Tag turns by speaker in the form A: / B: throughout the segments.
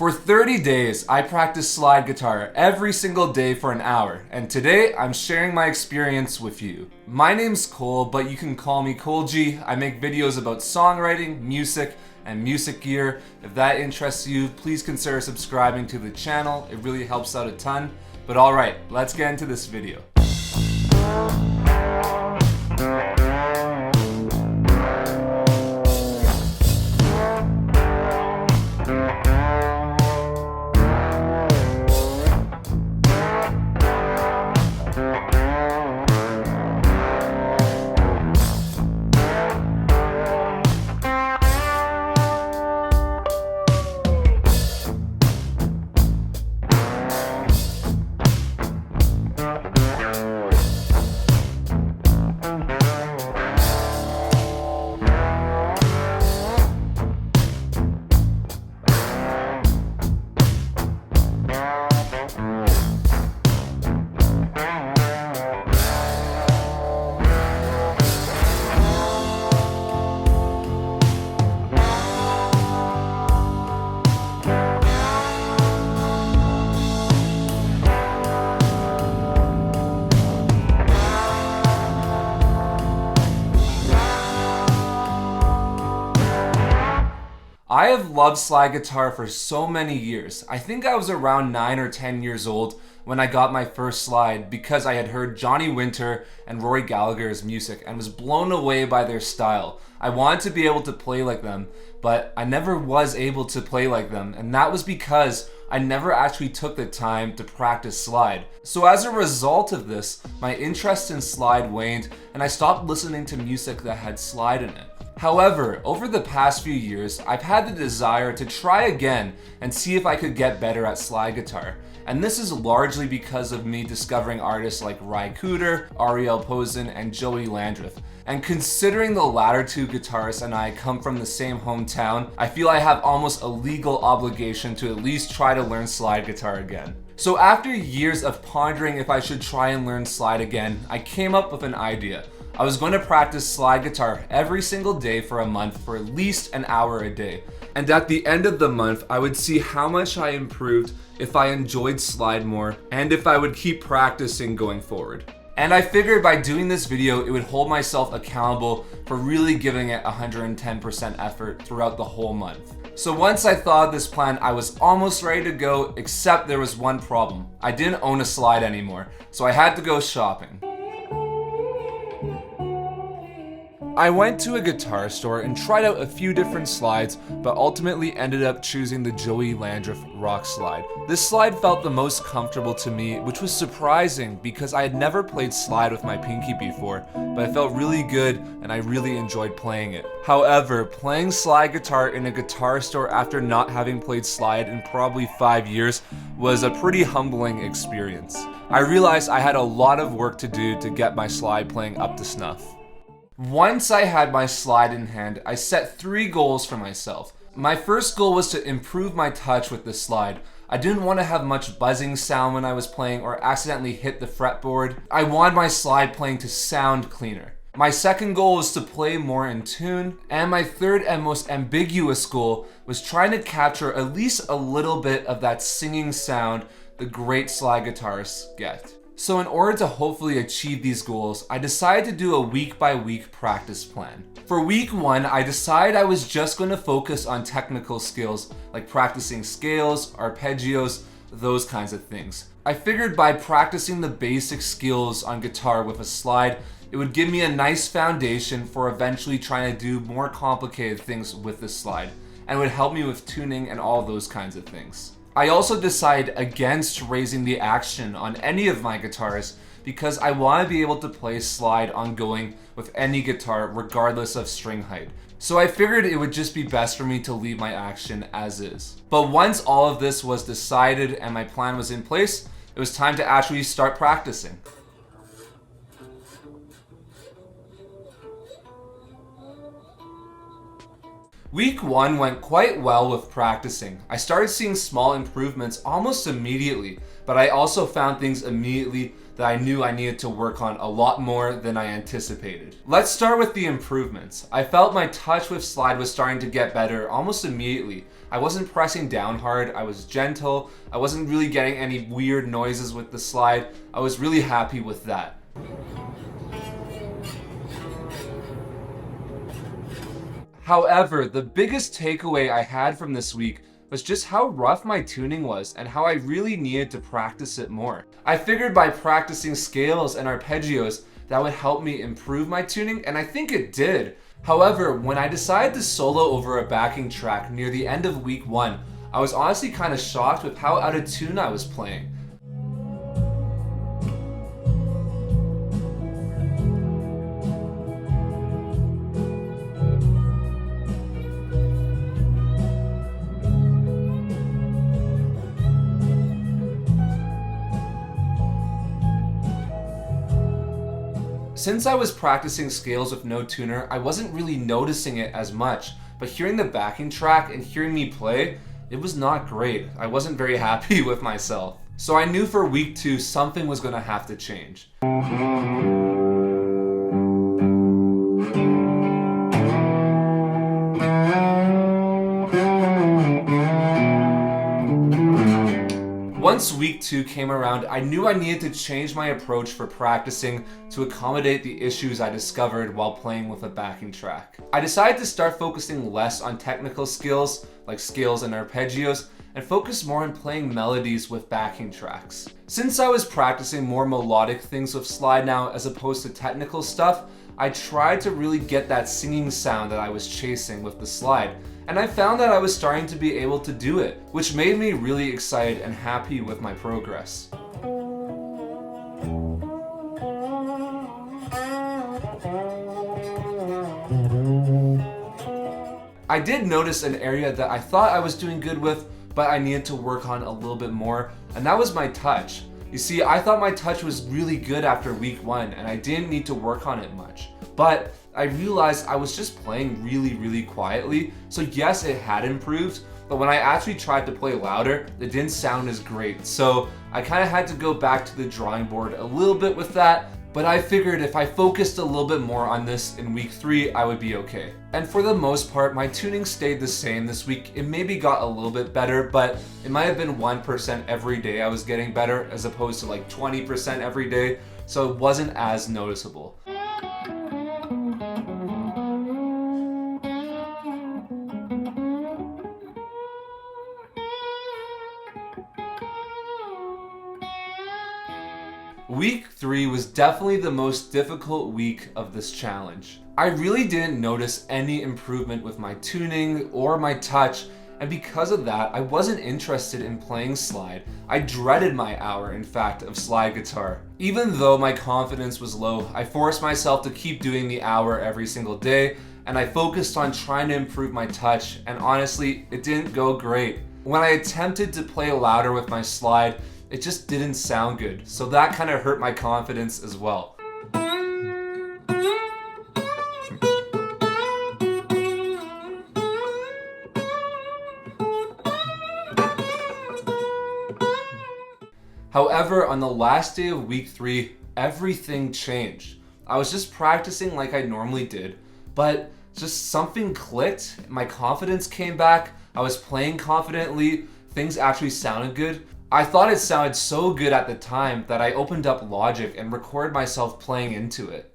A: For 30 days, I practiced slide guitar every single day for an hour, and today I'm sharing my experience with you. My name's Cole, but you can call me Cole G. I make videos about songwriting, music, and music gear. If that interests you, please consider subscribing to the channel. It really helps out a ton. But alright, let's get into this video. I have loved slide guitar for so many years. I think I was around 9 or 10 years old when I got my first slide because I had heard Johnny Winter and Rory Gallagher's music and was blown away by their style. I wanted to be able to play like them, but I never was able to play like them, and that was because I never actually took the time to practice slide. So as a result of this, my interest in slide waned and I stopped listening to music that had slide in it. However, over the past few years, I've had the desire to try again and see if I could get better at slide guitar. And this is largely because of me discovering artists like Ry Cooder, Ariel Posen, and Joey Landreth. And considering the latter two guitarists and I come from the same hometown, I feel I have almost a legal obligation to at least try to learn slide guitar again. So after years of pondering if I should try and learn slide again, I came up with an idea. I was going to practice slide guitar every single day for a month for at least an hour a day. And at the end of the month, I would see how much I improved, if I enjoyed slide more, and if I would keep practicing going forward. And I figured by doing this video, it would hold myself accountable for really giving it 110% effort throughout the whole month. So once I thought of this plan, I was almost ready to go, except there was one problem. I didn't own a slide anymore, so I had to go shopping. I went to a guitar store and tried out a few different slides, but ultimately ended up choosing the Joey Landreth Rock Slide. This slide felt the most comfortable to me, which was surprising because I had never played slide with my pinky before, but it felt really good and I really enjoyed playing it. However, playing slide guitar in a guitar store after not having played slide in probably 5 years was a pretty humbling experience. I realized I had a lot of work to do to get my slide playing up to snuff. Once I had my slide in hand, I set 3 goals for myself. My first goal was to improve my touch with the slide. I didn't want to have much buzzing sound when I was playing or accidentally hit the fretboard. I wanted my slide playing to sound cleaner. My second goal was to play more in tune, and my third and most ambiguous goal was trying to capture at least a little bit of that singing sound the great slide guitarists get. So in order to hopefully achieve these goals, I decided to do a week-by-week practice plan. For week 1, I decided I was just going to focus on technical skills like practicing scales, arpeggios, those kinds of things. I figured by practicing the basic skills on guitar with a slide, it would give me a nice foundation for eventually trying to do more complicated things with the slide, and would help me with tuning and all those kinds of things. I also decided against raising the action on any of my guitars because I want to be able to play slide ongoing with any guitar regardless of string height. So I figured it would just be best for me to leave my action as is. But once all of this was decided and my plan was in place, it was time to actually start practicing. Week 1 went quite well with practicing. I started seeing small improvements almost immediately, but I also found things immediately that I knew I needed to work on a lot more than I anticipated. Let's start with the improvements. I felt my touch with slide was starting to get better almost immediately. I wasn't pressing down hard, I was gentle, I wasn't really getting any weird noises with the slide. I was really happy with that. However, the biggest takeaway I had from this week was just how rough my tuning was and how I really needed to practice it more. I figured by practicing scales and arpeggios that would help me improve my tuning, and I think it did. However, when I decided to solo over a backing track near the end of week 1, I was honestly kind of shocked with how out of tune I was playing. Since I was practicing scales with no tuner, I wasn't really noticing it as much, but hearing the backing track and hearing me play, it was not great. I wasn't very happy with myself. So I knew for week 2 something was gonna have to change. Once week 2 came around, I knew I needed to change my approach for practicing to accommodate the issues I discovered while playing with a backing track. I decided to start focusing less on technical skills, like scales and arpeggios, and focus more on playing melodies with backing tracks. Since I was practicing more melodic things with slide now as opposed to technical stuff, I tried to really get that singing sound that I was chasing with the slide, and I found that I was starting to be able to do it, which made me really excited and happy with my progress. I did notice an area that I thought I was doing good with, but I needed to work on a little bit more, and that was my touch. You see, I thought my touch was really good after week 1 and I didn't need to work on it much. But I realized I was just playing really quietly, so yes, it had improved, but when I actually tried to play louder, it didn't sound as great. So I kind of had to go back to the drawing board a little bit with that, but I figured if I focused a little bit more on this in week 3, I would be okay. And for the most part, my tuning stayed the same this week. It maybe got a little bit better, but it might have been 1% every day I was getting better as opposed to like 20% every day, so it wasn't as noticeable. Week 3 was definitely the most difficult week of this challenge. I really didn't notice any improvement with my tuning or my touch, and because of that, I wasn't interested in playing slide. I dreaded my hour, in fact, of slide guitar. Even though my confidence was low, I forced myself to keep doing the hour every single day, and I focused on trying to improve my touch, and honestly, it didn't go great. When I attempted to play louder with my slide, it just didn't sound good, so that kind of hurt my confidence as well. However, on the last day of week 3, everything changed. I was just practicing like I normally did, but just something clicked, my confidence came back, I was playing confidently, things actually sounded good. I thought it sounded so good at the time that I opened up Logic and recorded myself playing into it.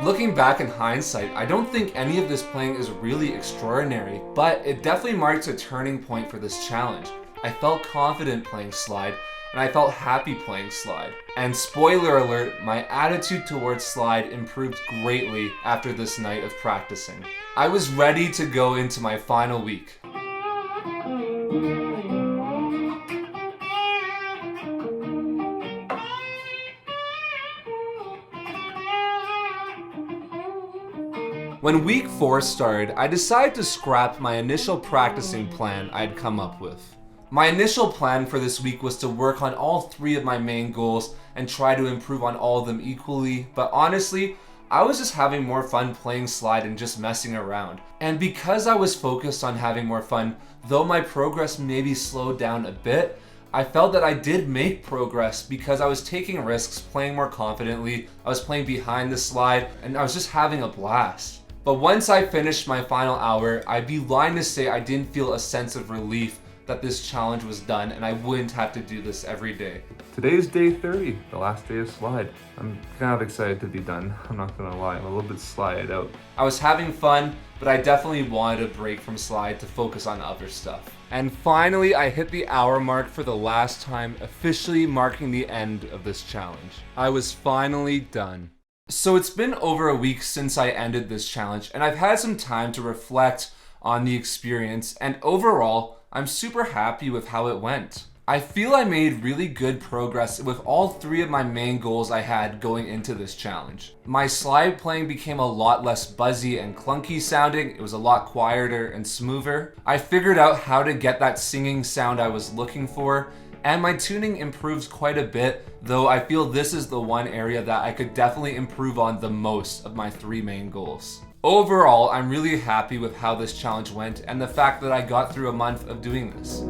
A: Looking back in hindsight, I don't think any of this playing is really extraordinary, but it definitely marks a turning point for this challenge. I felt confident playing slide, and I felt happy playing slide. And spoiler alert, my attitude towards slide improved greatly after this night of practicing. I was ready to go into my final week. When week 4 started, I decided to scrap my initial practicing plan I'd come up with. My initial plan for this week was to work on all 3 of my main goals and try to improve on all of them equally, but honestly, I was just having more fun playing slide and just messing around. And because I was focused on having more fun, though my progress maybe slowed down a bit, I felt that I did make progress because I was taking risks, playing more confidently, I was playing behind the slide, and I was just having a blast. But once I finished my final hour, I'd be lying to say I didn't feel a sense of relief that this challenge was done and I wouldn't have to do this every day.
B: Today's day 30, the last day of slide. I'm kind of excited to be done, I'm not gonna lie, I'm a little bit slide out.
A: I was having fun, but I definitely wanted a break from slide to focus on other stuff. And finally, I hit the hour mark for the last time, officially marking the end of this challenge. I was finally done. So it's been over a week since I ended this challenge, and I've had some time to reflect on the experience, and overall, I'm super happy with how it went. I feel I made really good progress with all 3 of my main goals I had going into this challenge. My slide playing became a lot less buzzy and clunky sounding, it was a lot quieter and smoother. I figured out how to get that singing sound I was looking for, and my tuning improved quite a bit, though I feel this is the one area that I could definitely improve on the most of my 3 main goals. Overall, I'm really happy with how this challenge went and the fact that I got through a month of doing this.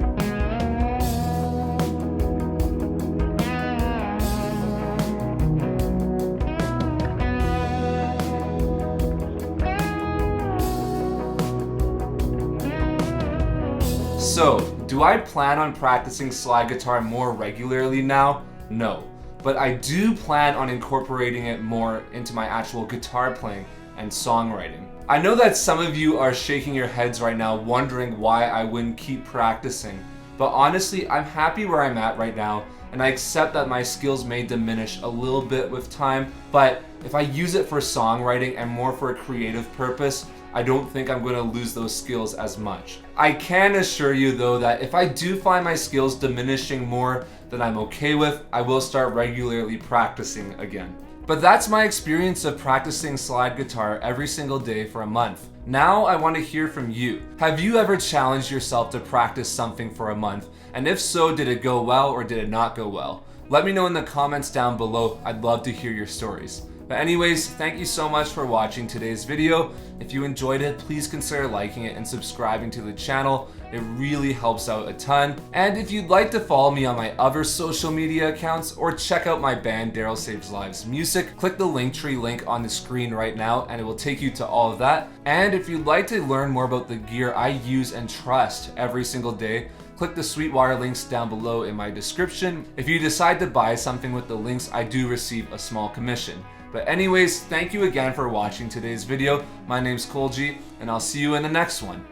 A: So, do I plan on practicing slide guitar more regularly now? No, but I do plan on incorporating it more into my actual guitar playing and songwriting. I know that some of you are shaking your heads right now wondering why I wouldn't keep practicing, but honestly, I'm happy where I'm at right now, and I accept that my skills may diminish a little bit with time, but if I use it for songwriting and more for a creative purpose, I don't think I'm going to lose those skills as much. I can assure you though that if I do find my skills diminishing more than I'm okay with, I will start regularly practicing again. But that's my experience of practicing slide guitar every single day for a month. Now I want to hear from you. Have you ever challenged yourself to practice something for a month? And if so, did it go well or did it not go well? Let me know in the comments down below. I'd love to hear your stories. But anyways, thank you so much for watching today's video. If you enjoyed it, please consider liking it and subscribing to the channel. It really helps out a ton. And if you'd like to follow me on my other social media accounts or check out my band Daryl Saves Lives music, click the Linktree link on the screen right now and it will take you to all of that. And if you'd like to learn more about the gear I use and trust every single day, click the Sweetwater links down below in my description. If you decide to buy something with the links, I do receive a small commission. But anyways, thank you again for watching today's video. My name's Kolji, and I'll see you in the next one.